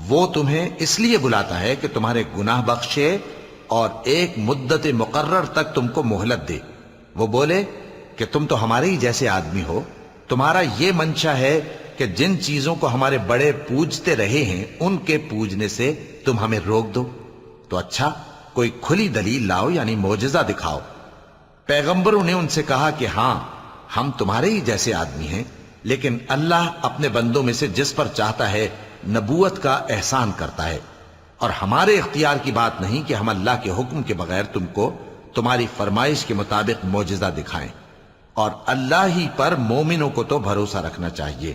وہ تمہیں اس لیے بلاتا ہے کہ تمہارے گناہ بخشے اور ایک مدت مقرر تک تم کو مہلت دے۔ وہ بولے کہ تم تو ہمارے ہی جیسے آدمی ہو، تمہارا یہ منشا ہے کہ جن چیزوں کو ہمارے بڑے پوجتے رہے ہیں ان کے پوجنے سے تم ہمیں روک دو، تو اچھا کوئی کھلی دلیل لاؤ، یعنی معجزہ دکھاؤ۔ پیغمبروں نے ان سے کہا کہ ہاں ہم تمہارے ہی جیسے آدمی ہیں، لیکن اللہ اپنے بندوں میں سے جس پر چاہتا ہے نبوت کا احسان کرتا ہے، اور ہمارے اختیار کی بات نہیں کہ ہم اللہ کے حکم کے بغیر تم کو تمہاری فرمائش کے مطابق معجزہ دکھائیں۔ اور اللہ ہی پر مومنوں کو تو بھروسہ رکھنا چاہیے،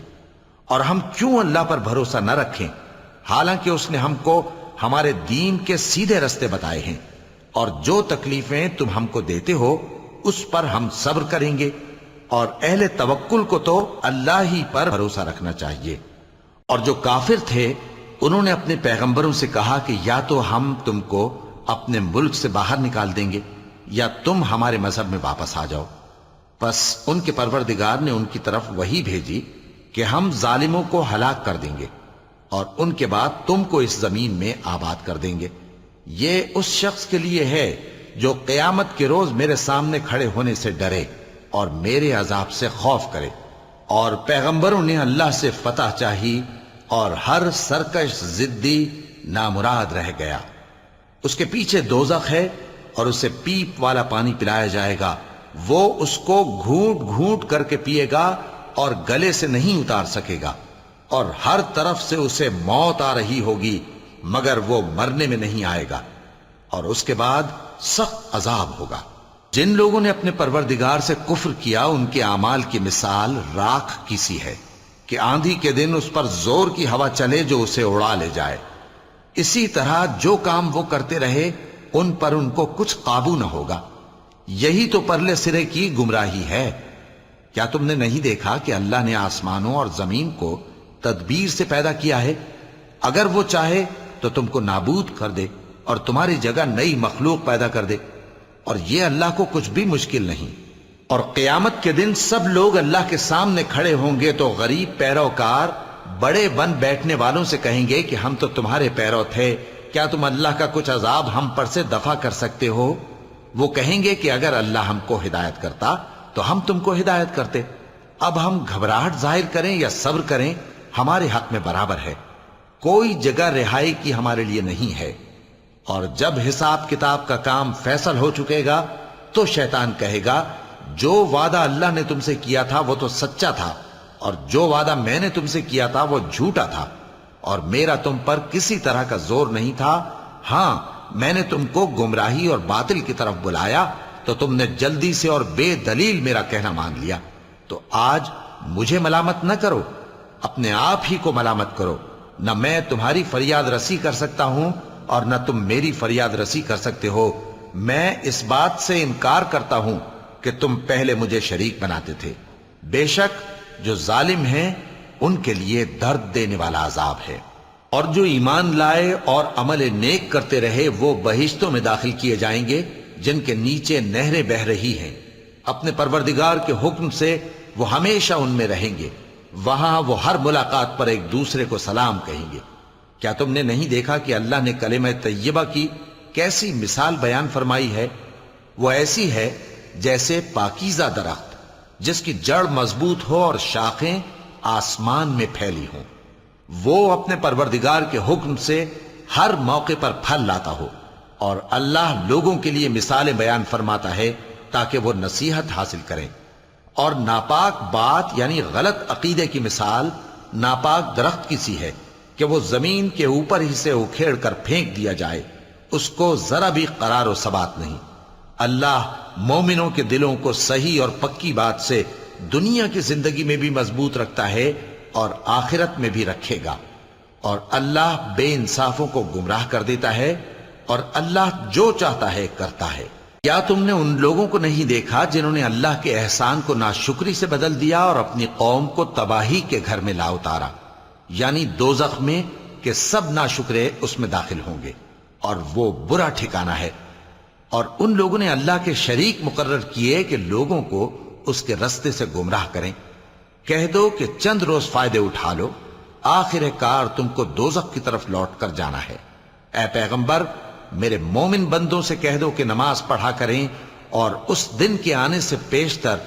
اور ہم کیوں اللہ پر بھروسہ نہ رکھیں حالانکہ اس نے ہم کو ہمارے دین کے سیدھے رستے بتائے ہیں، اور جو تکلیفیں تم ہم کو دیتے ہو اس پر ہم صبر کریں گے، اور اہل توکل کو تو اللہ ہی پر بھروسہ رکھنا چاہیے۔ اور جو کافر تھے انہوں نے اپنے پیغمبروں سے کہا کہ یا تو ہم تم کو اپنے ملک سے باہر نکال دیں گے یا تم ہمارے مذہب میں واپس آ جاؤ۔ پس ان کے پروردگار نے ان کی طرف وحی بھیجی کہ ہم ظالموں کو ہلاک کر دیں گے اور ان کے بعد تم کو اس زمین میں آباد کر دیں گے۔ یہ اس شخص کے لیے ہے جو قیامت کے روز میرے سامنے کھڑے ہونے سے ڈرے اور میرے عذاب سے خوف کرے۔ اور پیغمبروں نے اللہ سے فتح چاہی اور ہر سرکش ضدی نامراد رہ گیا۔ اس کے پیچھے دوزخ ہے اور اسے پیپ والا پانی پلایا جائے گا، وہ اس کو گھونٹ گھونٹ کر کے پیے گا اور گلے سے نہیں اتار سکے گا، اور ہر طرف سے اسے موت آ رہی ہوگی مگر وہ مرنے میں نہیں آئے گا، اور اس کے بعد سخت عذاب ہوگا۔ جن لوگوں نے اپنے پروردگار سے کفر کیا ان کے اعمال کی مثال راکھ کی سی ہے کہ آندھی کے دن اس پر زور کی ہوا چلے جو اسے اڑا لے جائے۔ اسی طرح جو کام وہ کرتے رہے ان پر ان کو کچھ قابو نہ ہوگا۔ یہی تو پرلے سرے کی گمراہی ہے۔ کیا تم نے نہیں دیکھا کہ اللہ نے آسمانوں اور زمین کو تدبیر سے پیدا کیا ہے؟ اگر وہ چاہے تو تم کو نابود کر دے اور تمہاری جگہ نئی مخلوق پیدا کر دے، اور یہ اللہ کو کچھ بھی مشکل نہیں۔ اور قیامت کے دن سب لوگ اللہ کے سامنے کھڑے ہوں گے تو غریب پیروکار بڑے بن بیٹھنے والوں سے کہیں گے کہ ہم تو تمہارے پیرو تھے، کیا تم اللہ کا کچھ عذاب ہم پر سے دفع کر سکتے ہو؟ وہ کہیں گے کہ اگر اللہ ہم کو ہدایت کرتا تو ہم تم کو ہدایت کرتے۔ اب ہم گھبراہٹ ظاہر کریں یا صبر کریں ہمارے حق میں برابر ہے، کوئی جگہ رہائی کی ہمارے لیے نہیں ہے۔ اور جب حساب کتاب کا کام فیصل ہو چکے گا تو شیطان کہے گا جو وعدہ اللہ نے تم سے کیا تھا وہ تو سچا تھا، اور جو وعدہ میں نے تم سے کیا تھا وہ جھوٹا تھا، اور میرا تم پر کسی طرح کا زور نہیں تھا۔ ہاں، میں نے تم کو گمراہی اور باطل کی طرف بلایا تو تم نے جلدی سے اور بے دلیل میرا کہنا مان لیا، تو آج مجھے ملامت نہ کرو، اپنے آپ ہی کو ملامت کرو۔ نہ میں تمہاری فریاد رسی کر سکتا ہوں اور نہ تم میری فریاد رسی کر سکتے ہو۔ میں اس بات سے انکار کرتا ہوں کہ تم پہلے مجھے شریک بناتے تھے۔ بے شک جو ظالم ہیں ان کے لیے درد دینے والا عذاب ہے۔ اور جو ایمان لائے اور عمل نیک کرتے رہے وہ بہشتوں میں داخل کیے جائیں گے جن کے نیچے نہریں بہہ رہی ہیں۔ اپنے پروردگار کے حکم سے وہ ہمیشہ ان میں رہیں گے، وہاں وہ ہر ملاقات پر ایک دوسرے کو سلام کہیں گے۔ کیا تم نے نہیں دیکھا کہ اللہ نے کلمہ طیبہ کی کیسی مثال بیان فرمائی ہے؟ وہ ایسی ہے جیسے پاکیزہ درخت جس کی جڑ مضبوط ہو اور شاخیں آسمان میں پھیلی ہوں، وہ اپنے پروردگار کے حکم سے ہر موقع پر پھل لاتا ہو، اور اللہ لوگوں کے لیے مثالیں بیان فرماتا ہے تاکہ وہ نصیحت حاصل کریں۔ اور ناپاک بات یعنی غلط عقیدے کی مثال ناپاک درخت کی سی ہے کہ وہ زمین کے اوپر ہی سے اکھیڑ کر پھینک دیا جائے، اس کو ذرا بھی قرار و ثبات نہیں۔ اللہ مومنوں کے دلوں کو صحیح اور پکی بات سے دنیا کی زندگی میں بھی مضبوط رکھتا ہے اور آخرت میں بھی رکھے گا، اور اللہ بے انصافوں کو گمراہ کر دیتا ہے، اور اللہ جو چاہتا ہے کرتا ہے۔ کیا تم نے ان لوگوں کو نہیں دیکھا جنہوں نے اللہ کے احسان کو ناشکری سے بدل دیا اور اپنی قوم کو تباہی کے گھر میں لا اتارا، یعنی دوزخ میں، کہ سب ناشکرے اس میں داخل ہوں گے اور وہ برا ٹھکانہ ہے۔ اور ان لوگوں نے اللہ کے شریک مقرر کیے کہ لوگوں کو اس کے رستے سے گمراہ کریں۔ کہہ دو کہ چند روز فائدے اٹھا لو، آخر کار تم کو دوزخ کی طرف لوٹ کر جانا ہے۔ اے پیغمبر، میرے مومن بندوں سے کہہ دو کہ نماز پڑھا کریں، اور اس دن کے آنے سے پیشتر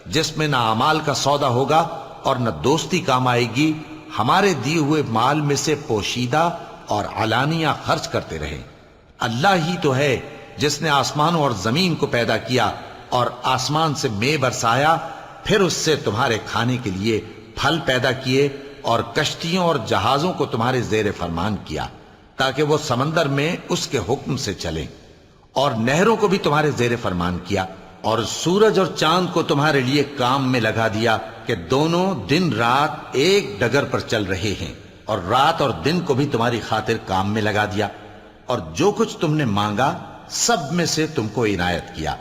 جس میں نہ اعمال کا سودا ہوگا اور نہ دوستی کام آئے گی، ہمارے دیے ہوئے مال میں سے پوشیدہ اور علانیہ خرچ کرتے رہیں۔ اللہ ہی تو ہے جس نے آسمانوں اور زمین کو پیدا کیا اور آسمان سے مے برسایا، پھر اس سے تمہارے کھانے کے لیے پھل پیدا کیے اور کشتیوں اور جہازوں کو تمہارے زیر فرمان کیا تاکہ وہ سمندر میں اس کے حکم سے چلیں، اور نہروں کو بھی تمہارے زیر فرمان کیا، اور سورج اور چاند کو تمہارے لیے کام میں لگا دیا کہ دونوں دن رات ایک ڈگر پر چل رہے ہیں، اور رات اور دن کو بھی تمہاری خاطر کام میں لگا دیا، اور جو کچھ تم نے مانگا سب میں سے تم کو عنایت کیا،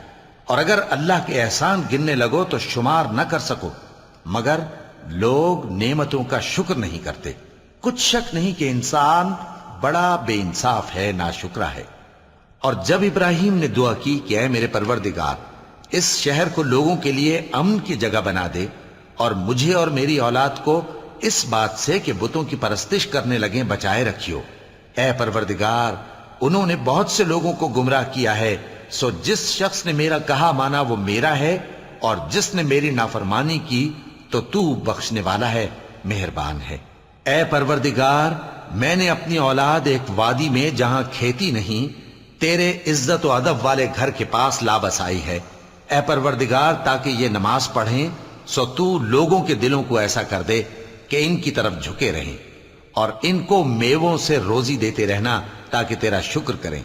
اور اگر اللہ کے احسان گننے لگو تو شمار نہ کر سکو، مگر لوگ نعمتوں کا شکر نہیں کرتے۔ کچھ شک نہیں کہ انسان بڑا بے انصاف ہے، ناشکرا ہے۔ اور جب ابراہیم نے دعا کی کہ اے میرے پروردگار، اس شہر کو لوگوں کے لیے امن کی جگہ بنا دے، اور مجھے اور میری اولاد کو اس بات سے کہ بتوں کی پرستش کرنے لگیں بچائے رکھیو۔ اے پروردگار، انہوں نے بہت سے لوگوں کو گمراہ کیا ہے، سو جس شخص نے میرا کہا مانا وہ میرا ہے، اور جس نے میری نافرمانی کی تو تو بخشنے والا ہے، مہربان ہے۔ اے پروردگار، میں نے اپنی اولاد ایک وادی میں جہاں کھیتی نہیں، تیرے عزت و ادب والے گھر کے پاس لابس آئی ہے۔ اے پروردگار، تاکہ یہ نماز پڑھیں سو تو لوگوں کے دلوں کو ایسا کر دے کہ ان کی طرف جھکے رہیں، اور ان کو میووں سے روزی دیتے رہنا تاکہ تیرا شکر کریں۔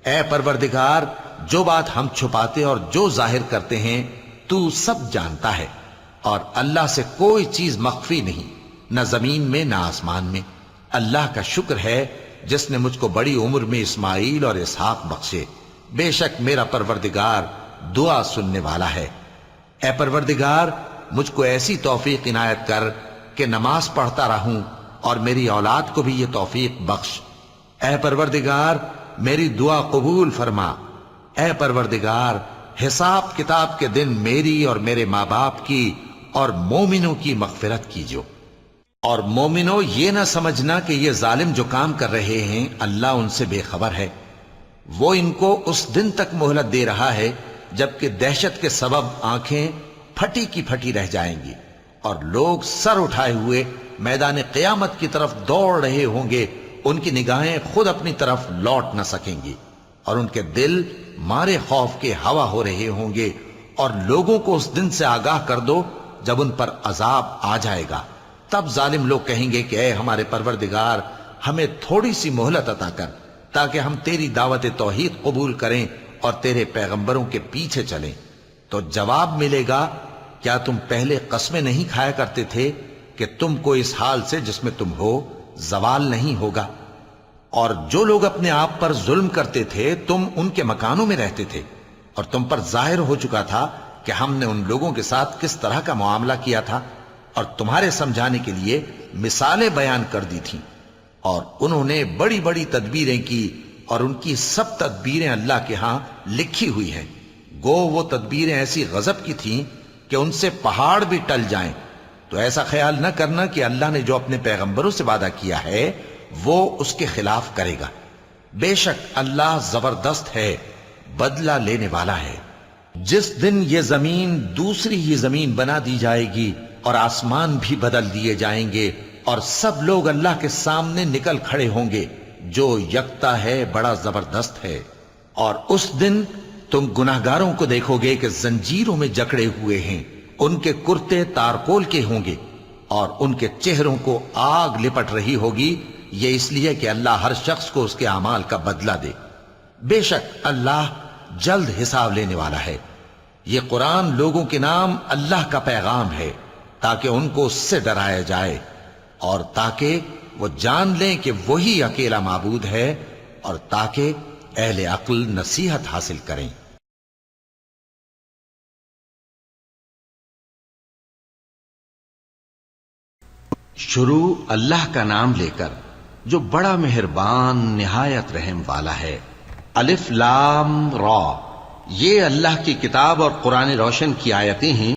اے پروردگار، جو بات ہم چھپاتے اور جو ظاہر کرتے ہیں تو سب جانتا ہے، اور اللہ سے کوئی چیز مخفی نہیں، نہ زمین میں نہ آسمان میں۔ اللہ کا شکر ہے جس نے مجھ کو بڑی عمر میں اسماعیل اور اسحاق بخشے، بے شک میرا پروردگار دعا سننے والا ہے۔ اے پروردگار، مجھ کو ایسی توفیق عنایت کر کہ نماز پڑھتا رہوں، اور میری اولاد کو بھی یہ توفیق بخش۔ اے پروردگار، میری دعا قبول فرما۔ اے پروردگار، حساب کتاب کے دن میری اور میرے ماں باپ کی اور مومنوں کی مغفرت کیجو۔ اور مومنوں، یہ نہ سمجھنا کہ یہ ظالم جو کام کر رہے ہیں اللہ ان سے بے خبر ہے۔ وہ ان کو اس دن تک مہلت دے رہا ہے جبکہ دہشت کے سبب آنکھیں پھٹی کی پھٹی رہ جائیں گی، اور لوگ سر اٹھائے ہوئے میدان قیامت کی طرف دوڑ رہے ہوں گے، ان کی نگاہیں خود اپنی طرف لوٹ نہ سکیں گی، اور ان کے دل مارے خوف کے ہوا ہو رہے ہوں گے۔ اور لوگوں کو اس دن سے آگاہ کر دو جب ان پر عذاب آ جائے گا، تب ظالم لوگ کہیں گے کہ اے ہمارے پروردگار، ہمیں تھوڑی سی مہلت عطا کر تاکہ ہم تیری دعوت توحید قبول کریں اور تیرے پیغمبروں کے پیچھے چلیں۔ تو جواب ملے گا، کیا تم پہلے قسمیں نہیں کھایا کرتے تھے کہ تم کو اس حال سے جس میں تم ہو زوال نہیں ہوگا؟ اور جو لوگ اپنے آپ پر ظلم کرتے تھے تم ان کے مکانوں میں رہتے تھے، اور تم پر ظاہر ہو چکا تھا کہ ہم نے ان لوگوں کے ساتھ کس طرح کا معاملہ کیا تھا، اور تمہارے سمجھانے کے لیے مثالیں بیان کر دی تھیں۔ اور انہوں نے بڑی بڑی تدبیریں کی، اور ان کی سب تدبیریں اللہ کے ہاں لکھی ہوئی ہیں۔ گو وہ تدبیریں ایسی غضب کی تھیں کہ ان سے پہاڑ بھی ٹل جائیں۔ تو ایسا خیال نہ کرنا کہ اللہ نے جو اپنے پیغمبروں سے وعدہ کیا ہے وہ اس کے خلاف کرے گا۔ بے شک اللہ زبردست ہے، بدلہ لینے والا ہے۔ جس دن یہ زمین دوسری ہی زمین بنا دی جائے گی اور آسمان بھی بدل دیے جائیں گے، اور سب لوگ اللہ کے سامنے نکل کھڑے ہوں گے، جو یکتا ہے بڑا زبردست ہے۔ اور اس دن تم گناہگاروں کو دیکھو گے کہ زنجیروں میں جکڑے ہوئے ہیں، ان کے کرتے تارکول کے ہوں گے، اور ان کے چہروں کو آگ لپٹ رہی ہوگی، یہ اس لیے کہ اللہ ہر شخص کو اس کے اعمال کا بدلہ دے۔ بے شک اللہ جلد حساب لینے والا ہے۔ یہ قرآن لوگوں کے نام اللہ کا پیغام ہے تاکہ ان کو اس سے ڈرایا جائے، اور تاکہ وہ جان لیں کہ وہی اکیلا معبود ہے، اور تاکہ اہل عقل نصیحت حاصل کریں۔ شروع اللہ کا نام لے کر جو بڑا مہربان نہایت رحم والا ہے۔ الف لام را، یہ اللہ کی کتاب اور قرآن روشن کی آیتیں ہیں